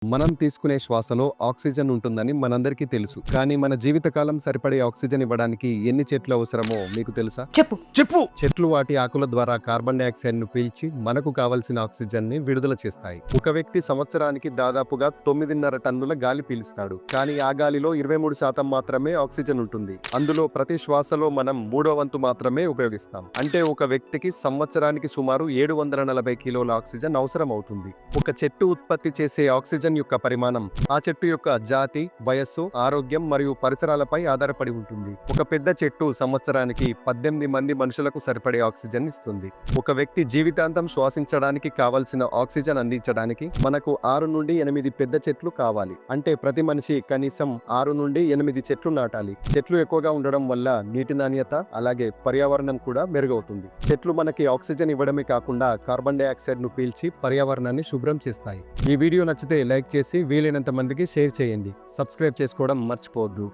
మనం తీసుకునే శ్వాసలో ఆక్సిజన్ ఉంటుందని మనందరికీ తెలుసు. కానీ మన జీవితకాలం సరిపడే ఆక్సిజన్ ఇవ్వడానికి ఎన్ని చెట్లు అవసరమో మీకు తెలుసా? చెప్పు. చెప్పు. చెట్లు వాటి ఆకుల ద్వారా కార్బన్ డయాక్సైడ్ ను పీల్చి మనకు కావలసిన ఆక్సిజన్ ని విడుదల చేస్తాయి. ఒక వ్యక్తి సంవత్సరానికి దాదాపుగా 9.5 టన్నుల గాలి పీలుస్తాడు. కానీ ఆ గాలిలో 23% మాత్రమే ఆక్సిజన్ ఉంటుంది. అందులో ప్రతి శ్వాసలో మనం 3వ వంతు మాత్రమే ఉపయోగిస్తాం. అంటే ఒక వ్యక్తికి సంవత్సరానికి సుమారు 740 కిలోల ఆక్సిజన్ అవసరం అవుతుంది. ఒక చెట్టు ఉత్పత్తి చేసే ఆక్సిజన్ యొక్క పరిమాణం ఆ చెట్టు యొక్క జాతి, వయస్సు, ఆరోగ్యం మరియు పరిసరాలపై ఆధారపడి ఉంటుంది. ఒక పెద్ద చెట్టు సంవత్సరానికి 18 మంది మనుషులకు సరిపడే ఆక్సిజన్ ఇస్తుంది. ఒక వ్యక్తి జీవితాంతం శ్వాసించడానికి కావలసిన ఆక్సిజన్ అందించడానికి మనకు 6 నుండి 8 పెద్ద చెట్లు కావాలి. అంటే ప్రతి మనిషి కనీసం 6 నుండి 8 చెట్లు నాటాలి. చెట్లు ఎక్కువగా ఉండడం వల్ల నీటి నాణ్యత అలాగే పర్యావరణం కూడా మెరుగవుతుంది. చెట్లు మనకి ఆక్సిజన్ ఇవ్వడమే కాకుండా కార్బన్ డయాక్సైడ్ ను పీల్చి పర్యావరణాన్ని శుభ్రం చేస్తాయి. ఈ వీడియో నచ్చితే లైక్ చేసి వీలైనంత మందికి షేర్ చేయండి. సబ్స్క్రైబ్ చేసుకోవడం మర్చిపోవద్దు.